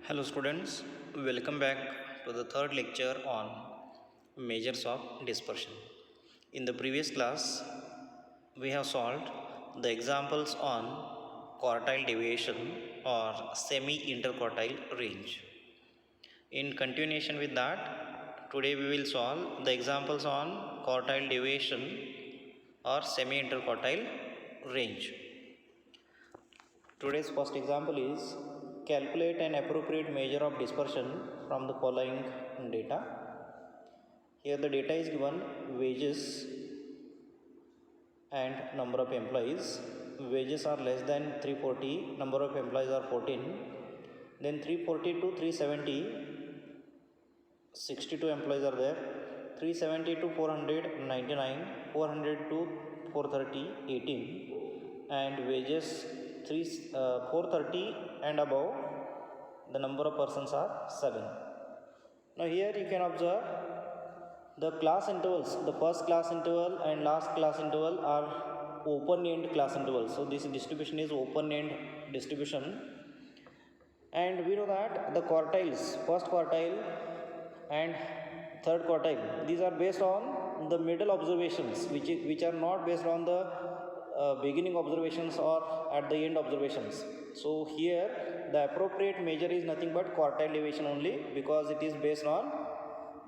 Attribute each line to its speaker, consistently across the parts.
Speaker 1: Hello students, welcome back to the third lecture on measures of dispersion. In the previous class, we have solved the examples on quartile deviation or semi-interquartile range. In continuation with that, today we will solve the examples on quartile deviation or semi-interquartile range. Today's first example is calculate an appropriate measure of dispersion from the following data. Here the data is given wages and number of employees. Wages are less than 340, number of employees are 14. Then 340 to 370, 62 employees are there. 370 to 499, 400 to 430, 18. And wages 430 and above, the number of persons are 7. Now here you can observe the class intervals, the first class interval and last class interval are open-end class intervals. So this distribution is open-end distribution, and we know that the quartiles, first quartile and third quartile, these are based on the middle observations, which are not based on the beginning observations or at the end observations. So here the appropriate measure is nothing but quartile deviation only, because it is based on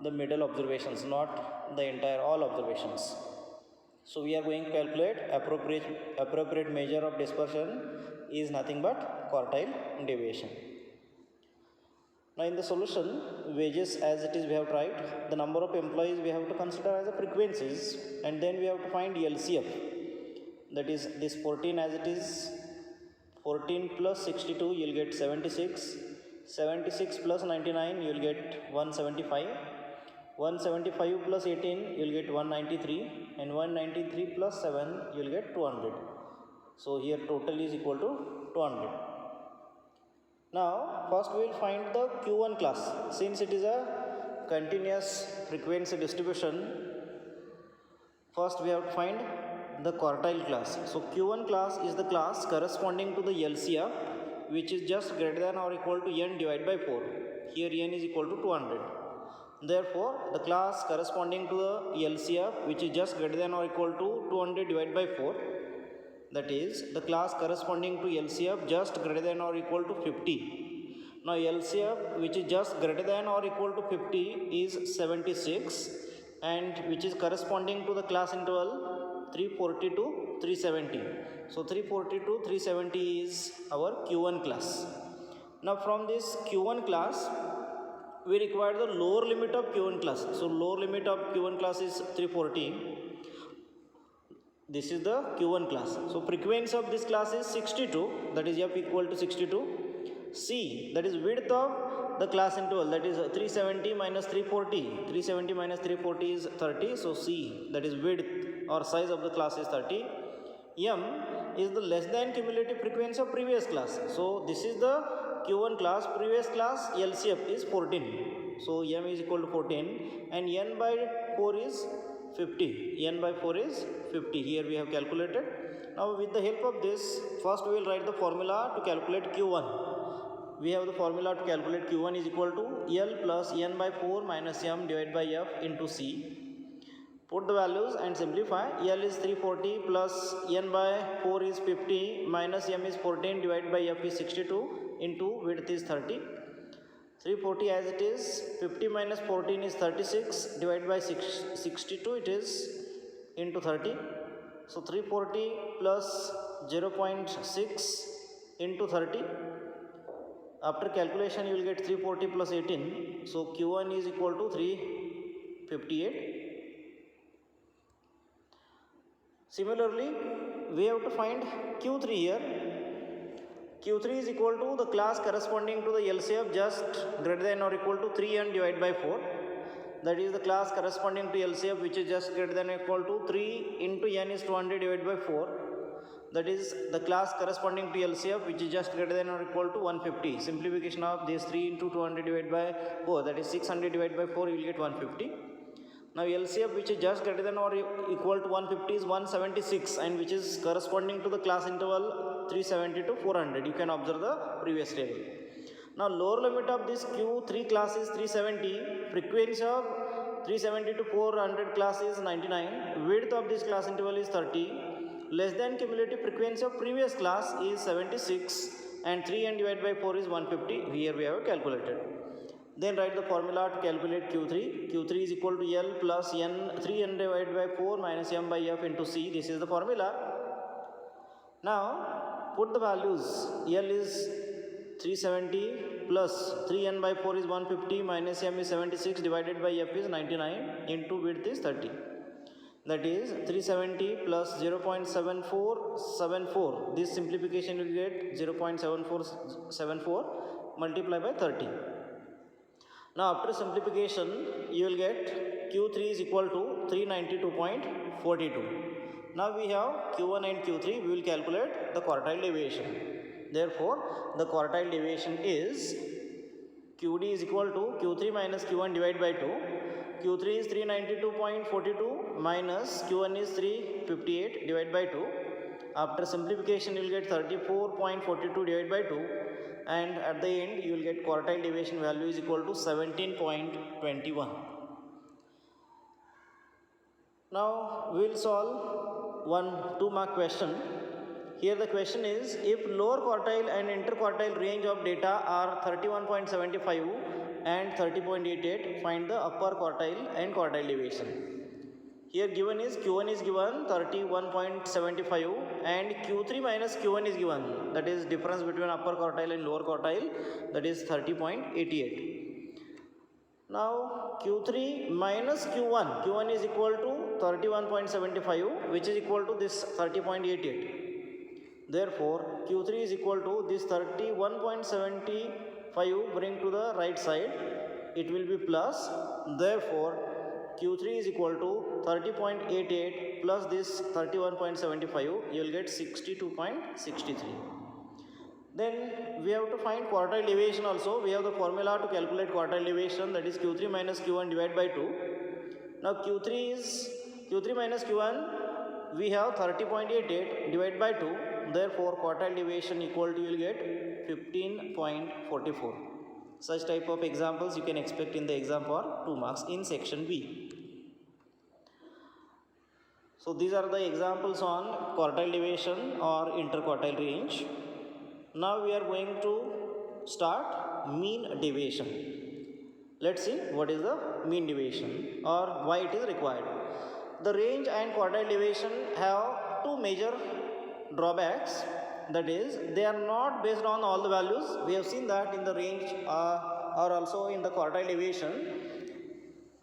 Speaker 1: the middle observations, not the entire all observations. So we are going to calculate appropriate measure of dispersion is nothing but quartile deviation. Now in the solution, wages as it is we have tried, the number of employees we have to consider as a frequencies, and then we have to find LCF. That is this 14 as it is, 14 plus 62 you will get 76, 76 plus 99 you will get 175, 175 plus 18 you will get 193, and 193 plus 7 you will get 200. So here total is equal to 200. Now first we will find the Q1 class. Since it is a continuous frequency distribution, first we have to find the quartile class. So Q1 class is the class corresponding to the LCF, which is just greater than or equal to n divided by 4. Here n is equal to 200. Therefore the class corresponding to the LCF, which is just greater than or equal to 200 divided by 4, that is the class corresponding to LCF just greater than or equal to 50. Now LCF which is just greater than or equal to 50 is 76, and which is corresponding to the class interval 340 to 370. So 340 to 370 is our Q1 class. Now from this Q1 class, we require the lower limit of Q1 class. So lower limit of Q1 class is 340. This is the Q1 class. So frequency of this class is 62, that is F equal to 62. C, that is width of the class interval, that is 370 minus 340. 370 minus 340 is 30. So C, that is width or size of the class is 30. M is the less than cumulative frequency of previous class. So this is the Q1 class, previous class LCF is 14. So M is equal to 14, and N by 4 is 50. N by 4 is 50. Here we have calculated. Now with the help of this, first we will write the formula to calculate Q1. We have the formula to calculate Q1 is equal to L plus N by 4 minus M divided by F into C. Put the values and simplify. L is 340 plus N by 4 is 50 minus M is 14 divided by F is 62 into width is 30. 340 as it is, 50 minus 14 is 36 divided by 62 it is into 30. So 340 plus 0.6 into 30. After calculation you will get 340 plus 18. So Q1 is equal to 358. Similarly, we have to find Q3 here. Q3 is equal to the class corresponding to the LCF just greater than or equal to 3n divided by 4. That is the class corresponding to LCF which is just greater than or equal to 3 into n is 200 divided by 4. That is the class corresponding to LCF which is just greater than or equal to 150. Simplification of this 3 into 200 divided by 4, that is 600 divided by 4, you will get 150. Now LCF which is just greater than or equal to 150 is 176, and which is corresponding to the class interval 370 to 400. You can observe the previous table. Now lower limit of this Q3 class is 370, frequency of 370 to 400 class is 99, width of this class interval is 30, less than cumulative frequency of previous class is 76, and 3n divided by 4 is 150. Here we have calculated. Then write the formula to calculate Q3. Q3 is equal to L plus N, 3n divided by 4 minus M by F into C. This is the formula. Now put the values. L is 370 plus 3n by 4 is 150 minus M is 76 divided by F is 99 into width is 30. That is 370 plus 0.7474. This simplification will get 0.7474 multiplied by 30. Now after simplification you will get Q3 is equal to 392.42. Now we have Q1 and Q3. We will calculate the quartile deviation. Therefore the quartile deviation is QD is equal to Q3 minus Q1 divided by 2. Q3 is 392.42 minus Q1 is 358 divided by 2. After simplification you will get 34.42 divided by 2, and at the end you will get quartile deviation value is equal to 17.21. Now we will solve one 2-mark question. Here the question is, if lower quartile and interquartile range of data are 31.75 and 30.88, find the upper quartile and quartile deviation. Here given is Q1 is given 31.75 and Q3 minus Q1 is given, that is difference between upper quartile and lower quartile, that is 30.88. Now Q3 minus Q1, Q1 is equal to 31.75 which is equal to this 30.88. Therefore Q3 is equal to this 31.75 bring to the right side, it will be plus. Therefore Q3 is equal to 30.88 plus this 31.75, you will get 62.63. Then we have to find quartile deviation also. We have the formula to calculate quartile deviation, that is Q3 minus Q1 divided by 2. Now Q3 minus Q1, we have 30.88 divided by 2. Therefore quartile deviation equal to, you will get 15.44. Such type of examples you can expect in the exam for 2 marks in section B. So these are the examples on quartile deviation or interquartile range. Now we are going to start mean deviation. Let's see what is the mean deviation or why it is required. The range and quartile deviation have two major drawbacks. That is, they are not based on all the values. We have seen that in the range or also in the quartile deviation,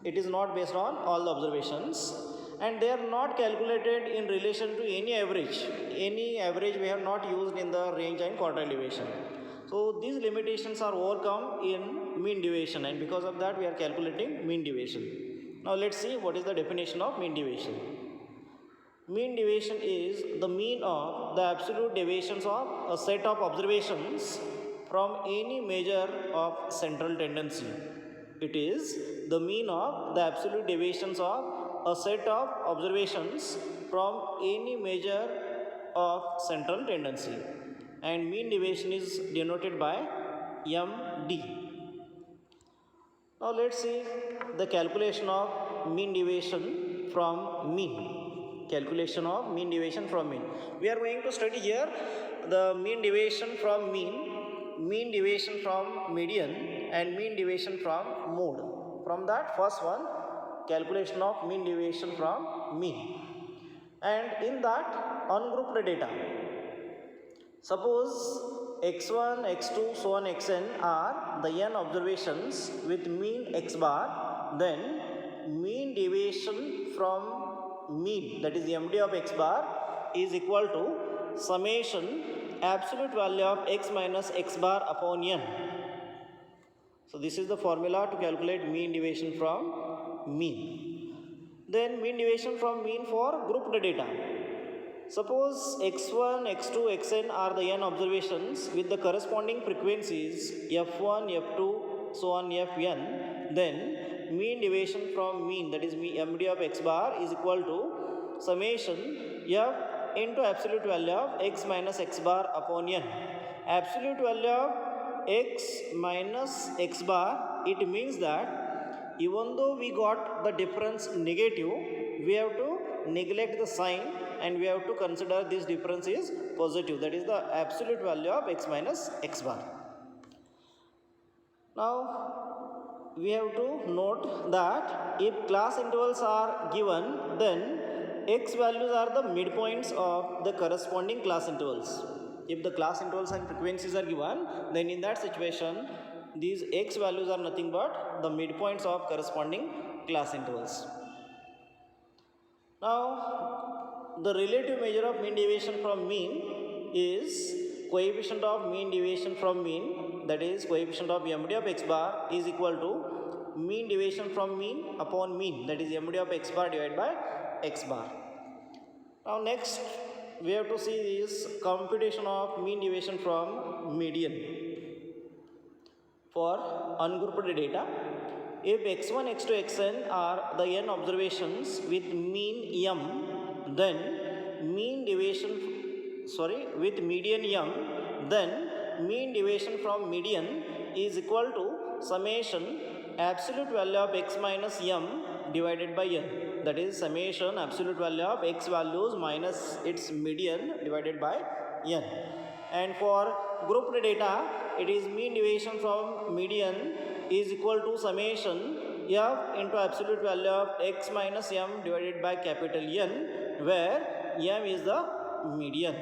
Speaker 1: it is not based on all the observations, and they are not calculated in relation to any average. Any average we have not used in the range and quartile deviation. So these limitations are overcome in mean deviation, and because of that we are calculating mean deviation. Now let's see what is the definition of mean deviation. Mean deviation is the mean of the absolute deviations of a set of observations from any measure of central tendency. It is the mean of the absolute deviations of a set of observations from any measure of central tendency, and mean deviation is denoted by MD. Now let's see the calculation of mean deviation from mean. Calculation of mean deviation from mean. We are going to study here the mean deviation from mean deviation from median, and mean deviation from mode. From that, first one, calculation of mean deviation from mean. And in that, ungroup the data. Suppose x1, x2, so on xn are the n observations with mean x bar, then mean deviation from mean, that is the MD of x bar, is equal to summation absolute value of x minus x bar upon n. So this is the formula to calculate mean deviation from mean. Then mean deviation from mean for grouped data. Suppose x1, x2, xn are the n observations with the corresponding frequencies f1, f2, so on fn, then mean deviation from mean, that is MD of x bar, is equal to summation f into absolute value of x minus x bar upon n. Absolute value of x minus x bar, it means that even though we got the difference negative, we have to neglect the sign and we have to consider this difference is positive. That is the absolute value of x minus x bar. Now we have to note that if class intervals are given, then x values are the midpoints of the corresponding class intervals. If the class intervals and frequencies are given, then in that situation these x values are nothing but the midpoints of corresponding class intervals. Now the relative measure of mean deviation from mean is coefficient of mean deviation from mean, that is coefficient of MD of x bar is equal to mean deviation from mean upon mean, that is MD of x bar divided by x bar. Now next we have to see this computation of mean deviation from median. For ungrouped data, if x1, x2, xn are the n observations with mean m, then with median m, then mean deviation from median is equal to summation absolute value of x minus m divided by n. That is summation absolute value of x values minus its median divided by n. And for grouped data, it is mean deviation from median is equal to summation f into absolute value of x minus m divided by capital N, where m is the median.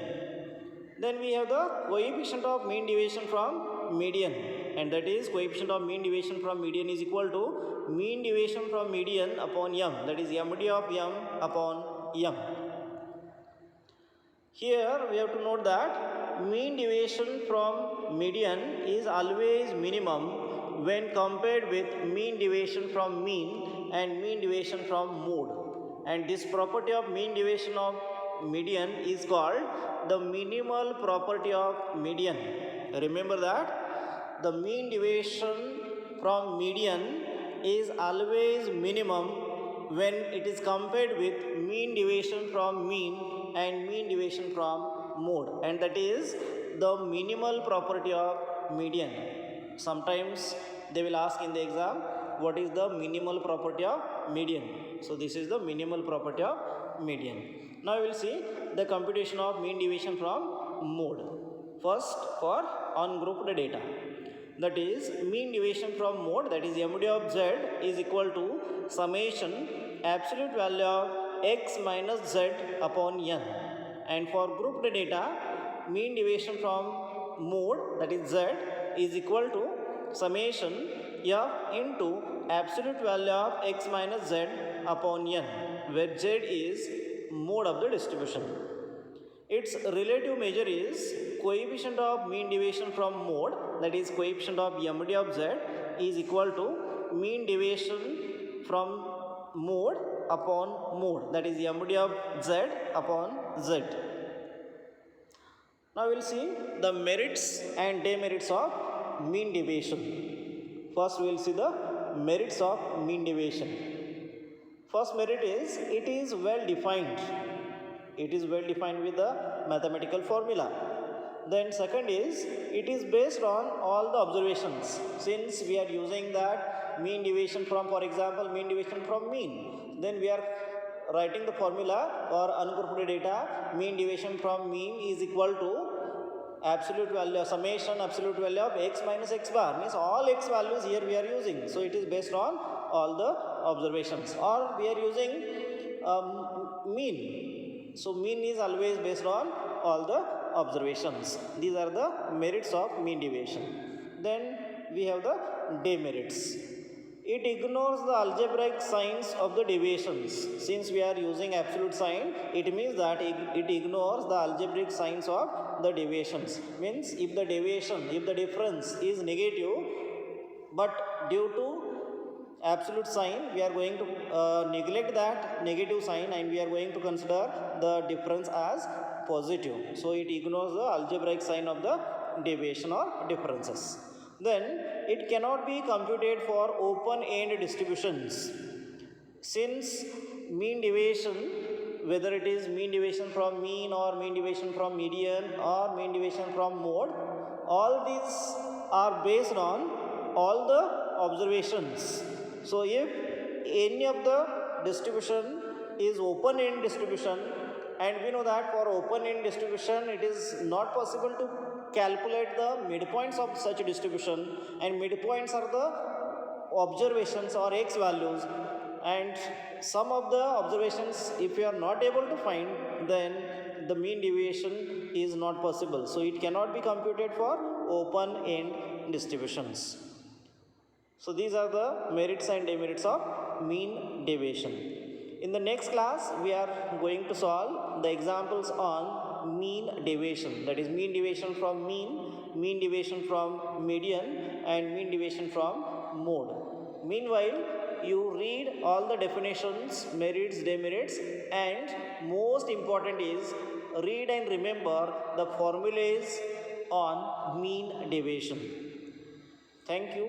Speaker 1: Then we have the coefficient of mean deviation from median, and that is coefficient of mean deviation from median is equal to mean deviation from median upon m, that is MD of m upon m. Here we have to note that mean deviation from median is always minimum when compared with mean deviation from mean and mean deviation from mode, and this property of mean deviation of median is called the minimal property of median. Remember that the mean deviation from median is always minimum when it is compared with mean deviation from mean and mean deviation from mode, and that is the minimal property of median. Sometimes they will ask in the exam, what is the minimal property of median? So this is the minimal property of median. Now we will see the computation of mean deviation from mode. First, for ungrouped data, that is mean deviation from mode, that is MD of z is equal to summation absolute value of x minus z upon n. And for grouped data, mean deviation from mode, that is z, is equal to summation f into absolute value of x minus z upon n, where z is mode of the distribution. Its relative measure is coefficient of mean deviation from mode, that is coefficient of MD of z is equal to mean deviation from mode upon mode, that is MD of z upon z. Now we will see the merits and demerits of mean deviation. First we will see the merits of mean deviation. First merit is it is well defined. It is well defined with the mathematical formula. Then second is it is based on all the observations. Since we are using that mean deviation from, for example, mean deviation from mean, then we are writing the formula for ungrouped data. Mean deviation from mean is equal to absolute value, summation absolute value of x minus x bar, means all x values here we are using. So it is based on all the observations, or we are using mean. So mean is always based on all the observations. These are the merits of mean deviation. Then we have the demerits. It ignores the algebraic signs of the deviations. Since we are using absolute sign, it means that it ignores the algebraic signs of the deviations. Means if the deviation, if the difference is negative, but due to absolute sign, we are going to neglect that negative sign and we are going to consider the difference as positive. So it ignores the algebraic sign of the deviation or differences. Then it cannot be computed for open-end distributions. Since mean deviation, whether it is mean deviation from mean or mean deviation from median or mean deviation from mode, all these are based on all the observations. So if any of the distribution is open-end distribution, and we know that for open-end distribution it is not possible to calculate the midpoints of such distribution, and midpoints are the observations or x values, and some of the observations if you are not able to find, then the mean deviation is not possible, so it cannot be computed for open-end distributions. So these are the merits and demerits of mean deviation. In the next class, we are going to solve the examples on mean deviation, that is mean deviation from mean deviation from median, and mean deviation from mode. Meanwhile, you read all the definitions, merits, demerits, and most important is read and remember the formulas on mean deviation. Thank you.